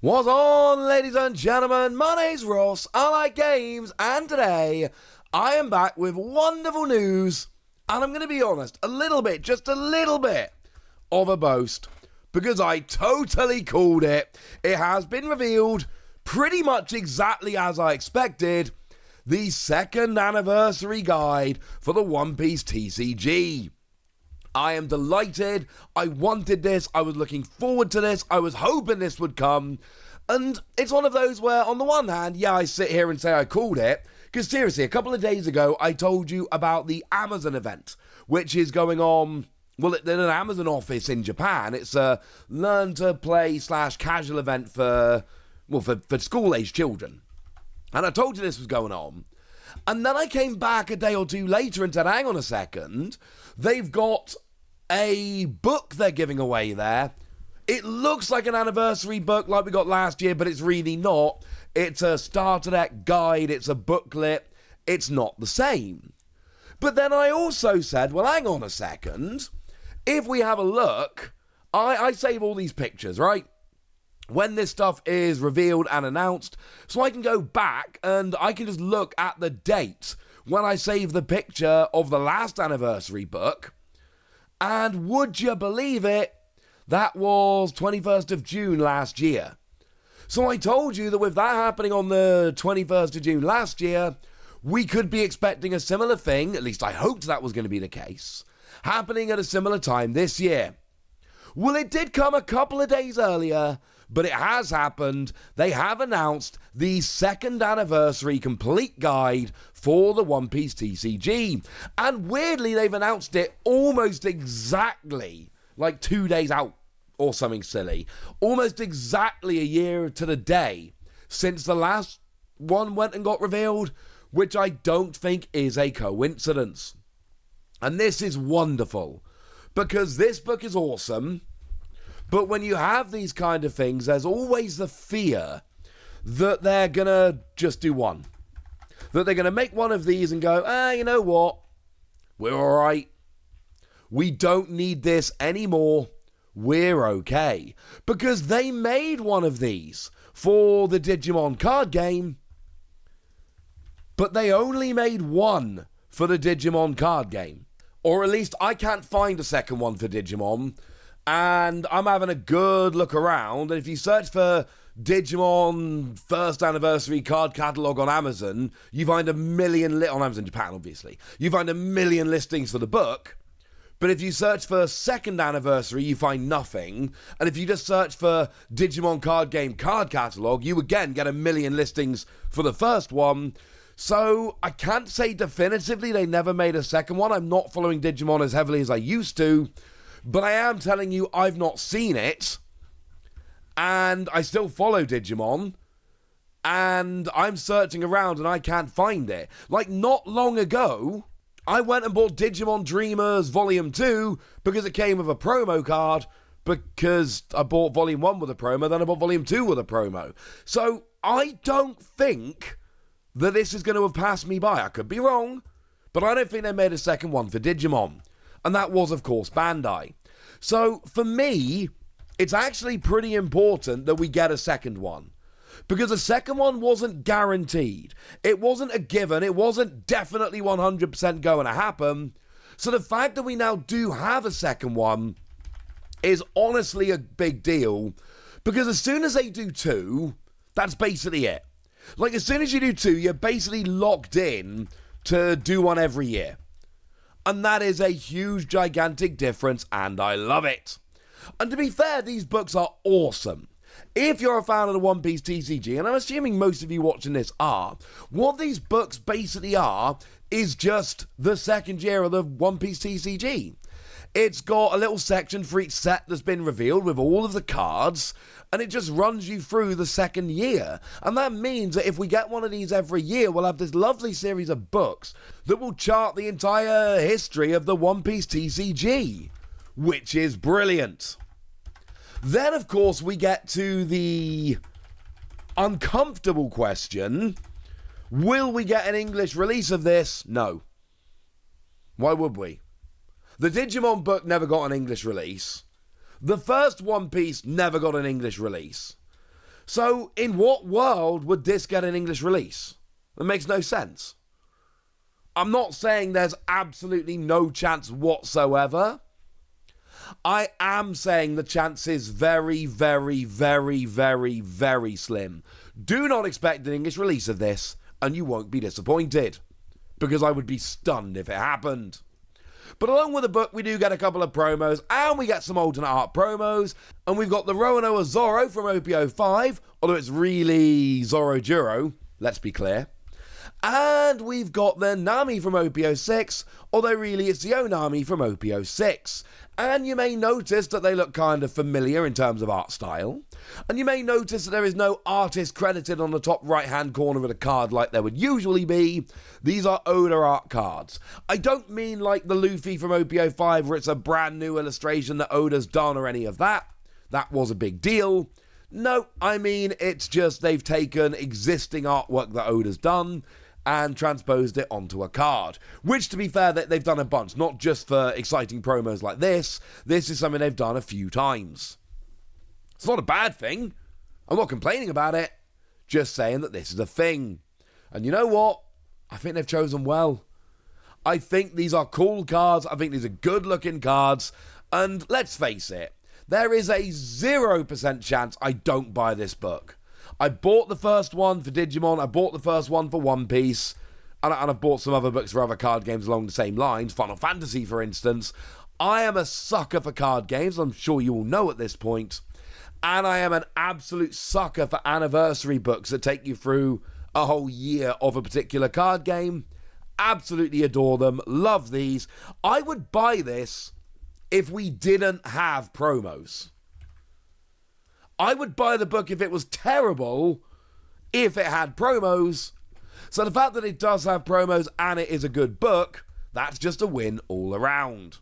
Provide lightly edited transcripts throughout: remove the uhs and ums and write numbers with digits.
What's on, ladies and gentlemen? My name's Ross, I like games, and today I am back with wonderful news, and I'm going to be honest, just a little bit of a boast, because I totally called it. It has been revealed pretty much exactly as I expected, the second anniversary guide for the One Piece TCG. I am delighted. I wanted this. I was looking forward to this. I was hoping this would come. And it's one of those where, on the one hand, yeah, I sit here and say I called it. Because seriously, a couple of days ago, I told you about the Amazon event, which is going on, well, in an Amazon office in Japan. It's a learn-to-play/casual event for school-aged children. And I told you this was going on. And then I came back a day or two later and said, hang on a second, they've got a book they're giving away there. It looks like an anniversary book like we got last year, but it's really not. It's a starter deck guide, it's a booklet, it's not the same. But then I also said, well, hang on a second, if we have a look, I save all these pictures, right? When this stuff is revealed and announced, so I can go back and I can just look at the date when I save the picture of the last anniversary book. And would you believe it? That was 21st of June last year. So I told you that with that happening on the 21st of June last year, we could be expecting a similar thing, at least I hoped that was going to be the case, happening at a similar time this year. Well, it did come a couple of days earlier, but it has happened. They have announced the second anniversary complete guide for the One Piece TCG. And weirdly, they've announced it almost exactly, like 2 days out or something silly. Almost exactly a year to the day since the last one went and got revealed, which I don't think is a coincidence. And this is wonderful, because this book is awesome. But when you have these kind of things, there's always the fear that they're going to just do one. That they're going to make one of these and go, you know what? We're all right. We don't need this anymore. We're okay. Because they made one of these for the Digimon card game, but they only made one for the Digimon card game. Or at least I can't find a second one for Digimon. And I'm having a good look around, and if you search for Digimon first anniversary card catalogue on Amazon, you find on Amazon Japan, obviously, you find a million listings for the book. But if you search for second anniversary, you find nothing. And if you just search for Digimon card game card catalogue, you again get a million listings for the first one. So I can't say definitively they never made a second one. I'm not following Digimon as heavily as I used to. But I am telling you, I've not seen it, and I still follow Digimon, and I'm searching around and I can't find it. Like, not long ago, I went and bought Digimon Dreamers Volume 2 because it came with a promo card, because I bought Volume 1 with a promo, then I bought Volume 2 with a promo. So, I don't think that this is going to have passed me by. I could be wrong, but I don't think they made a second one for Digimon. And that was, of course, Bandai. So, for me, it's actually pretty important that we get a second one. Because the second one wasn't guaranteed. It wasn't a given. It wasn't definitely 100% going to happen. So the fact that we now do have a second one is honestly a big deal. Because as soon as they do two, that's basically it. Like, as soon as you do two, you're basically locked in to do one every year. And that is a huge, gigantic difference, and I love it. And to be fair, these books are awesome. If you're a fan of the One Piece TCG, and I'm assuming most of you watching this are, what these books basically are is just the second year of the One Piece TCG. It's got a little section for each set that's been revealed with all of the cards, and it just runs you through the second year. And that means that if we get one of these every year, we'll have this lovely series of books that will chart the entire history of the One Piece TCG, which is brilliant. Then, of course, we get to the uncomfortable question, will we get an English release of this? No. Why would we? The Digimon book never got an English release. The first One Piece never got an English release. So in what world would this get an English release? It makes no sense. I'm not saying there's absolutely no chance whatsoever. I am saying the chance is very, very, very, very, very slim. Do not expect an English release of this, and you won't be disappointed, because I would be stunned if it happened. But along with the book, we do get a couple of promos, and we get some alternate art promos, and we've got the Roanoa Zoro from OPO 5, although it's really Zoro Juro, let's be clear. And we've got the Nami from OPO 6, although really it's the Onami from OPO 6. And you may notice that they look kind of familiar in terms of art style. And you may notice that there is no artist credited on the top right-hand corner of the card like there would usually be. These are Oda art cards. I don't mean like the Luffy from OPO 5 where it's a brand new illustration that Oda's done or any of that. That was a big deal. No, I mean it's just they've taken existing artwork that Oda's done and transposed it onto a card. Which, to be fair, they've done a bunch, not just for exciting promos like this. This is something they've done a few times. It's not a bad thing. I'm not complaining about it. Just saying that this is a thing. And you know what? I think they've chosen well. I think these are cool cards. I think these are good-looking cards. And let's face it, there is a 0% chance I don't buy this book. I bought the first one for Digimon, I bought the first one for One Piece, and I've bought some other books for other card games along the same lines, Final Fantasy for instance. I am a sucker for card games, I'm sure you all know at this point, and I am an absolute sucker for anniversary books that take you through a whole year of a particular card game. Absolutely adore them, love these. I would buy this if we didn't have promos. I would buy the book if it was terrible, if it had promos. So the fact that it does have promos and it is a good book, that's just a win all around.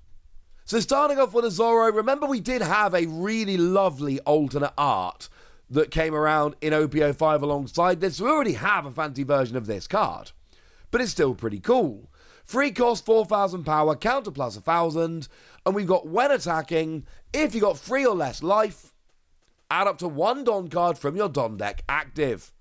So starting off with a Zoro, remember we did have a really lovely alternate art that came around in OPO 5 alongside this. So we already have a fancy version of this card, but it's still pretty cool. Free cost, 4,000 power, counter plus 1,000, and we've got when attacking, if you got 3 or less life, add up to 1 Don card from your Don deck active.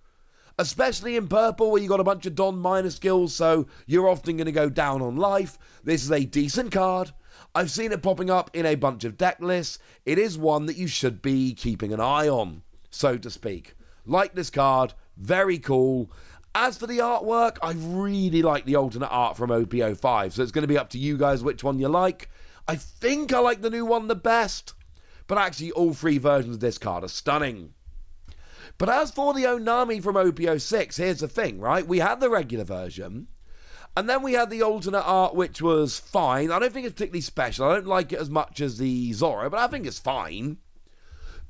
Especially in purple where you got a bunch of Don minor skills, so you're often going to go down on life. This is a decent card. I've seen it popping up in a bunch of deck lists. It is one that you should be keeping an eye on, so to speak. Like this card, very cool. As for the artwork, I really like the alternate art from OPO 5, so it's going to be up to you guys which one you like. I think I like the new one the best. But actually, all 3 versions of this card are stunning. But as for the Onami from OPO 6, here's the thing, right? We had the regular version, and then we had the alternate art, which was fine. I don't think it's particularly special. I don't like it as much as the Zoro, but I think it's fine.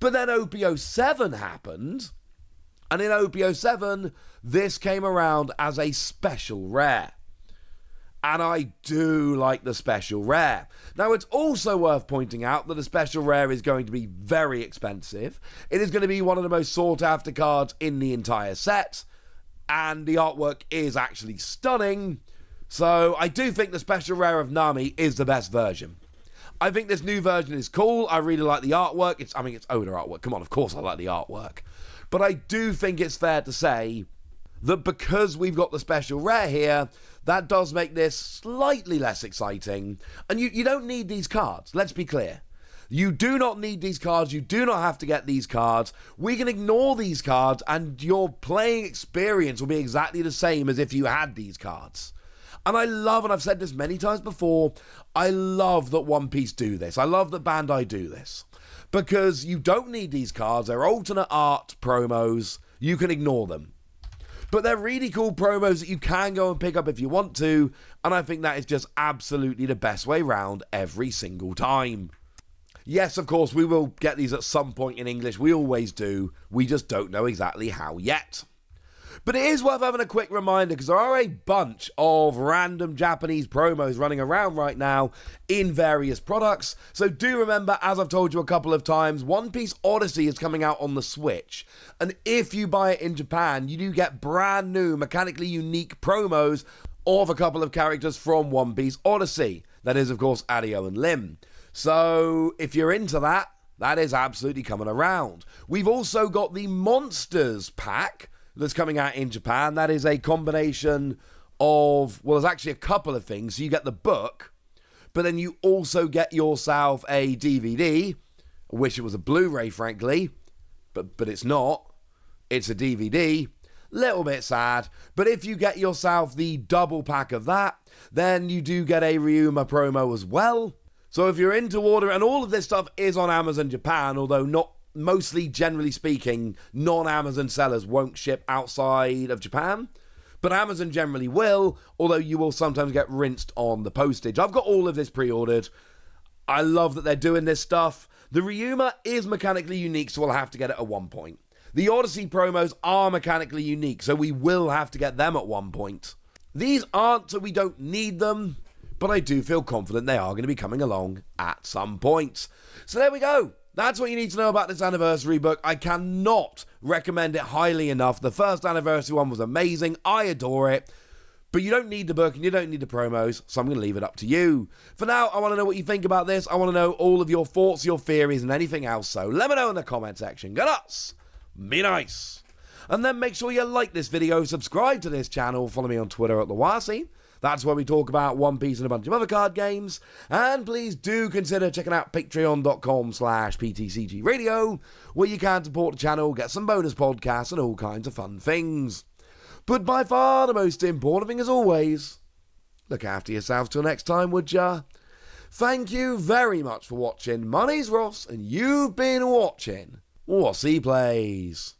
But then OPO 7 happened, and in OPO 7, this came around as a special rare. And I do like the special rare. Now, it's also worth pointing out that the special rare is going to be very expensive. It is going to be one of the most sought-after cards in the entire set. And the artwork is actually stunning. So I do think the special rare of Nami is the best version. I think this new version is cool. I really like the artwork. It's Oda artwork. Come on, of course I like the artwork. But I do think it's fair to say that because we've got the special rare here, that does make this slightly less exciting. And you don't need these cards, let's be clear. You do not need these cards, you do not have to get these cards. We can ignore these cards and your playing experience will be exactly the same as if you had these cards. And I love, and I've said this many times before, I love that One Piece do this. I love that Bandai do this. Because you don't need these cards, they're alternate art promos, you can ignore them. But they're really cool promos that you can go and pick up if you want to, and I think that is just absolutely the best way round every single time. Yes, of course, we will get these at some point in English, we always do, we just don't know exactly how yet. But it is worth having a quick reminder because there are a bunch of random Japanese promos running around right now in various products. So do remember, as I've told you a couple of times, One Piece Odyssey is coming out on the Switch. And if you buy it in Japan, you do get brand new, mechanically unique promos of a couple of characters from One Piece Odyssey. That is, of course, Adio and Lim. So if you're into that, that is absolutely coming around. We've also got the Monsters pack that's coming out in Japan. That is a combination of, well, there's actually a couple of things. So you get the book, but then you also get yourself a DVD. I wish it was a Blu-ray, frankly, but it's not. It's a DVD. Little bit sad, but if you get yourself the double pack of that, then you do get a Ryuma promo as well. So if you're into order, and all of this stuff is on Amazon Japan, although not mostly, generally speaking, non-Amazon sellers won't ship outside of Japan, but Amazon generally will, although you will sometimes get rinsed on the postage. I've got all of this pre-ordered. I love that they're doing this stuff. The Ryuma is mechanically unique, so we'll have to get it at one point. The Odyssey promos are mechanically unique, so we will have to get them at one point. These aren't, so we don't need them, but I do feel confident they are going to be coming along at some point. So there we go. That's what you need to know about this anniversary book. I cannot recommend it highly enough. The first anniversary one was amazing. I adore it. But you don't need the book and you don't need the promos, so I'm going to leave it up to you. For now, I want to know what you think about this. I want to know all of your thoughts, your theories, and anything else. So let me know in the comment section. Go nuts! Be nice. And then make sure you like this video, subscribe to this channel, follow me on Twitter at Lawasi. That's where we talk about One Piece and a bunch of other card games. And please do consider checking out patreon.com/PTCG Radio, where you can support the channel, get some bonus podcasts, and all kinds of fun things. But by far the most important thing, as always, look after yourselves till next time, would ya? Thank you very much for watching. My name's Ross, and you've been watching Wossy Plays.